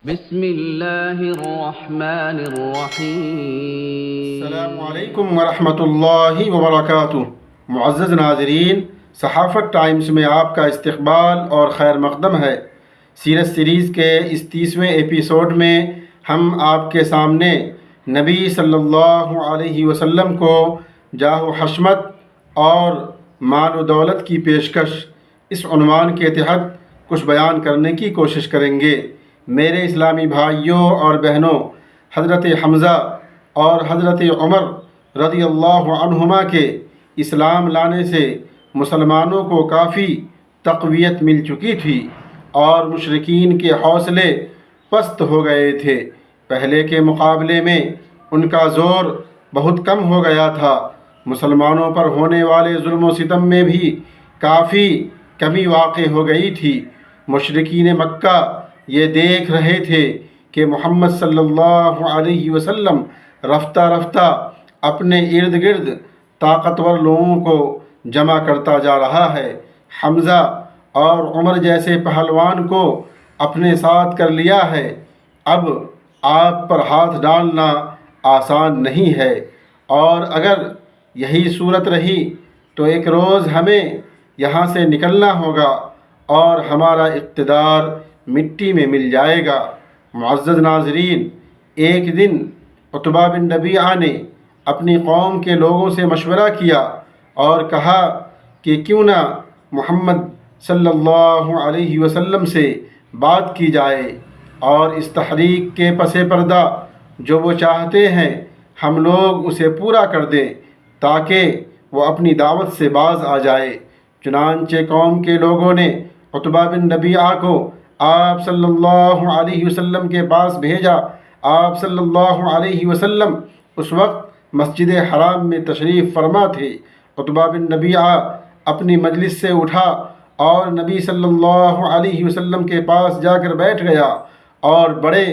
بسم اللہ الرحمن الرحیم۔ السلام علیکم ورحمۃ اللہ وبرکاتہ۔ معزز ناظرین، صحافت ٹائمز میں آپ کا استقبال اور خیر مقدم ہے۔ سیرت سیریز کے اس 30ویں ایپیسوڈ میں ہم آپ کے سامنے نبی صلی اللہ علیہ وسلم کو جاہ و حشمت اور مال و دولت کی پیشکش اس عنوان کے تحت کچھ بیان کرنے کی کوشش کریں گے۔ میرے اسلامی بھائیوں اور بہنوں، حضرت حمزہ اور حضرت عمر رضی اللہ عنہما کے اسلام لانے سے مسلمانوں کو کافی تقویت مل چکی تھی اور مشرکین کے حوصلے پست ہو گئے تھے۔ پہلے کے مقابلے میں ان کا زور بہت کم ہو گیا تھا۔ مسلمانوں پر ہونے والے ظلم و ستم میں بھی کافی کمی واقع ہو گئی تھی۔ مشرکین مکہ یہ دیکھ رہے تھے کہ محمد صلی اللہ علیہ وسلم رفتہ رفتہ اپنے ارد گرد طاقتور لوگوں کو جمع کرتا جا رہا ہے۔ حمزہ اور عمر جیسے پہلوان کو اپنے ساتھ کر لیا ہے۔ اب آپ پر ہاتھ ڈالنا آسان نہیں ہے، اور اگر یہی صورت رہی تو ایک روز ہمیں یہاں سے نکلنا ہوگا اور ہمارا اقتدار مٹی میں مل جائے گا۔ معزز ناظرین، ایک دن عتبہ بن ربیعہ نے اپنی قوم کے لوگوں سے مشورہ کیا اور کہا کہ کیوں نہ محمد صلی اللہ علیہ وسلم سے بات کی جائے اور اس تحریک کے پس پردہ جو وہ چاہتے ہیں ہم لوگ اسے پورا کر دیں تاکہ وہ اپنی دعوت سے باز آ جائے۔ چنانچہ قوم کے لوگوں نے عتبہ بن ربیعہ کو آپ صلی اللہ علیہ وسلم کے پاس بھیجا۔ آپ صلی اللہ علیہ وسلم اس وقت مسجد حرام میں تشریف فرما تھے۔ عتبہ بن ربیعہ اپنی مجلس سے اٹھا اور نبی صلی اللہ علیہ وسلم کے پاس جا کر بیٹھ گیا اور بڑے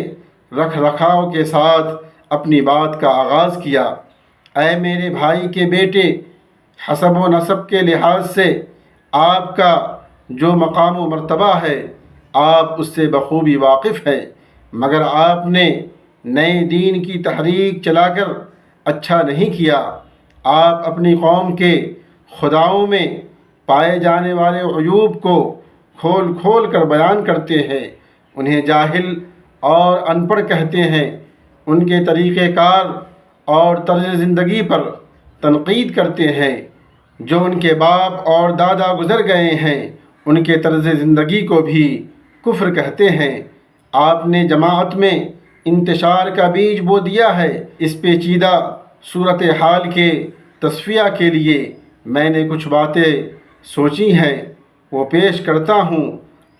رکھ رکھاؤ کے ساتھ اپنی بات کا آغاز کیا۔ اے میرے بھائی کے بیٹے، حسب و نسب کے لحاظ سے آپ کا جو مقام و مرتبہ ہے آپ اس سے بخوبی واقف ہیں، مگر آپ نے نئے دین کی تحریک چلا کر اچھا نہیں کیا۔ آپ اپنی قوم کے خداؤں میں پائے جانے والے عیوب کو کھول کھول کر بیان کرتے ہیں، انہیں جاہل اور ان پڑھ کہتے ہیں، ان کے طریقہ کار اور طرز زندگی پر تنقید کرتے ہیں۔ جو ان کے باپ اور دادا گزر گئے ہیں ان کے طرز زندگی کو بھی کفر کہتے ہیں۔ آپ نے جماعت میں انتشار کا بیج بو دیا ہے۔ اس پیچیدہ صورتحال کے تصفیہ کے لیے میں نے کچھ باتیں سوچی ہیں، وہ پیش کرتا ہوں،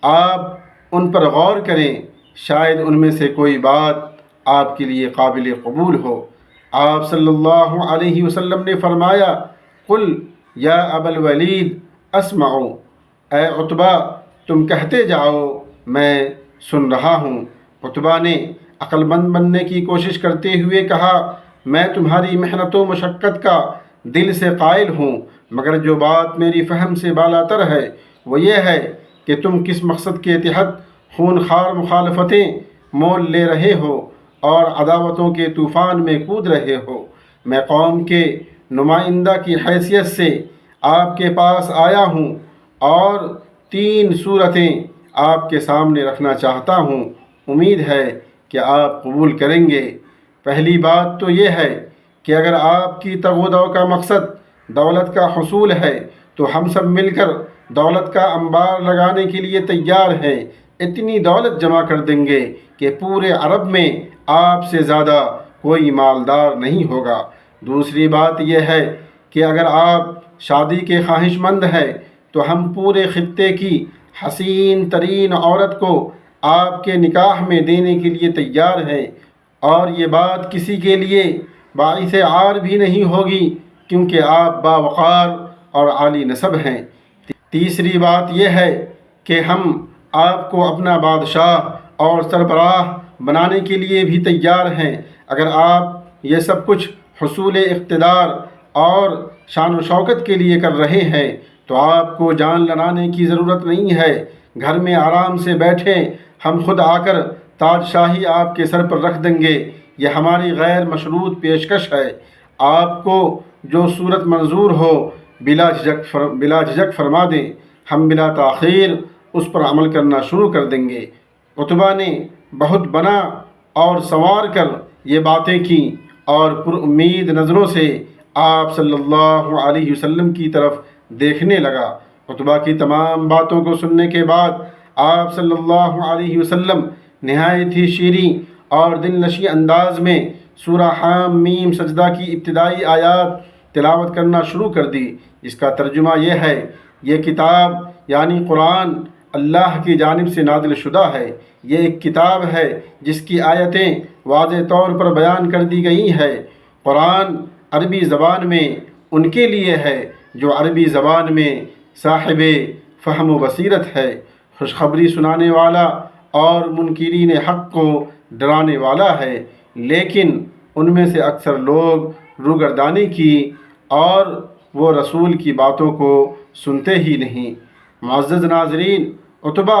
آپ ان پر غور کریں، شاید ان میں سے کوئی بات آپ کے لیے قابل قبول ہو۔ آپ صلی اللہ علیہ وسلم نے فرمایا، قل یا ابا الولید اسمعوا، اے عتبہ تم کہتے جاؤ میں سن رہا ہوں۔ عتبہ نے عقل مند بننے کی کوشش کرتے ہوئے کہا، میں تمہاری محنت و مشقت کا دل سے قائل ہوں، مگر جو بات میری فہم سے بالاتر ہے وہ یہ ہے کہ تم کس مقصد کے تحت خونخوار مخالفتیں مول لے رہے ہو اور عداوتوں کے طوفان میں کود رہے ہو۔ میں قوم کے نمائندہ کی حیثیت سے آپ کے پاس آیا ہوں اور 3 صورتیں آپ کے سامنے رکھنا چاہتا ہوں، امید ہے کہ آپ قبول کریں گے۔ پہلی بات تو یہ ہے کہ اگر آپ کی تگ و دو کا مقصد دولت کا حصول ہے تو ہم سب مل کر دولت کا انبار لگانے کے لیے تیار ہیں۔ اتنی دولت جمع کر دیں گے کہ پورے عرب میں آپ سے زیادہ کوئی مالدار نہیں ہوگا۔ دوسری بات یہ ہے کہ اگر آپ شادی کے خواہش مند ہیں تو ہم پورے خطے کی حسین ترین عورت کو آپ کے نکاح میں دینے کے لیے تیار ہیں، اور یہ بات کسی کے لیے باعث عار بھی نہیں ہوگی کیونکہ آپ باوقار اور عالی نسب ہیں۔ تیسری بات یہ ہے کہ ہم آپ کو اپنا بادشاہ اور سربراہ بنانے کے لیے بھی تیار ہیں۔ اگر آپ یہ سب کچھ حصول اقتدار اور شان و شوکت کے لیے کر رہے ہیں تو آپ کو جان لڑانے کی ضرورت نہیں ہے، گھر میں آرام سے بیٹھیں، ہم خود آ کر تاج شاہی آپ کے سر پر رکھ دیں گے، یہ ہماری غیر مشروط پیشکش ہے۔ آپ کو جو صورت منظور ہو بلا جھجک فرما دیں، ہم بلا تاخیر اس پر عمل کرنا شروع کر دیں گے۔ عتبہ نے بہت بنا اور سنوار کر یہ باتیں کیں اور پر امید نظروں سے آپ صلی اللہ علیہ وسلم کی طرف دیکھنے لگا۔ عتبہ کی تمام باتوں کو سننے کے بعد آپ صلی اللہ علیہ وسلم نہایت ہی شیریں اور دل نشیں انداز میں سورہ حم میم سجدہ کی ابتدائی آیات تلاوت کرنا شروع کر دی۔ اس کا ترجمہ یہ ہے، یہ کتاب یعنی قرآن اللہ کی جانب سے نازل شدہ ہے۔ یہ ایک کتاب ہے جس کی آیتیں واضح طور پر بیان کر دی گئی ہیں۔ قرآن عربی زبان میں ان کے لیے ہے جو عربی زبان میں صاحب فہم و بصیرت ہے، خوشخبری سنانے والا اور منکرین حق کو ڈرانے والا ہے، لیکن ان میں سے اکثر لوگ روگردانی کی اور وہ رسول کی باتوں کو سنتے ہی نہیں۔ معزز ناظرین، عتبہ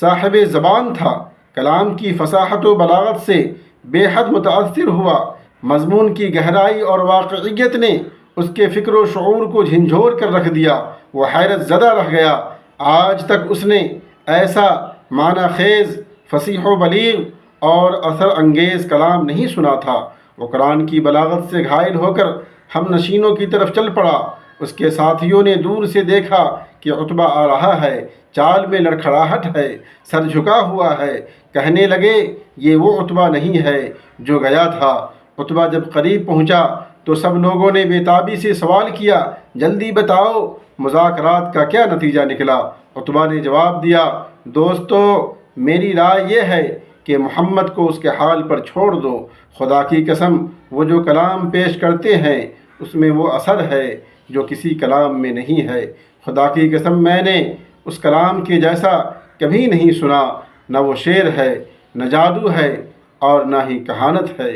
صاحب زبان تھا، کلام کی فصاحت و بلاغت سے بے حد متاثر ہوا۔ مضمون کی گہرائی اور واقعیت نے اس کے فکر و شعور کو جھنجھور کر رکھ دیا، وہ حیرت زدہ رہ گیا۔ آج تک اس نے ایسا معنی خیز، فصیح و بلیغ اور اثر انگیز کلام نہیں سنا تھا۔ وہ قرآن کی بلاغت سے گھائل ہو کر ہم نشینوں کی طرف چل پڑا۔ اس کے ساتھیوں نے دور سے دیکھا کہ عتبہ آ رہا ہے، چال میں لڑکھڑاہٹ ہے، سر جھکا ہوا ہے۔ کہنے لگے، یہ وہ عتبہ نہیں ہے جو گیا تھا۔ عتبہ جب قریب پہنچا تو سب لوگوں نے بے تابی سے سوال کیا، جلدی بتاؤ مذاکرات کا کیا نتیجہ نکلا؟ عتبہ نے جواب دیا، دوستو، میری رائے یہ ہے کہ محمد کو اس کے حال پر چھوڑ دو۔ خدا کی قسم، وہ جو کلام پیش کرتے ہیں اس میں وہ اثر ہے جو کسی کلام میں نہیں ہے۔ خدا کی قسم، میں نے اس کلام کے جیسا کبھی نہیں سنا، نہ وہ شعر ہے، نہ جادو ہے اور نہ ہی کہانت ہے۔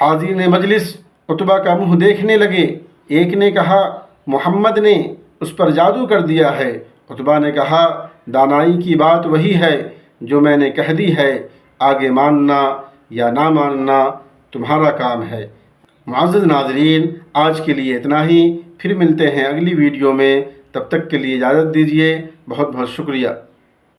حاضرین مجلس عتبہ کا منہ دیکھنے لگے۔ ایک نے کہا، محمد نے اس پر جادو کر دیا ہے۔ عتبہ نے کہا، دانائی کی بات وہی ہے جو میں نے کہہ دی ہے، آگے ماننا یا نہ ماننا تمہارا کام ہے۔ معزز ناظرین، آج کے لیے اتنا ہی، پھر ملتے ہیں اگلی ویڈیو میں، تب تک کے لیے اجازت دیجیے، بہت بہت شکریہ۔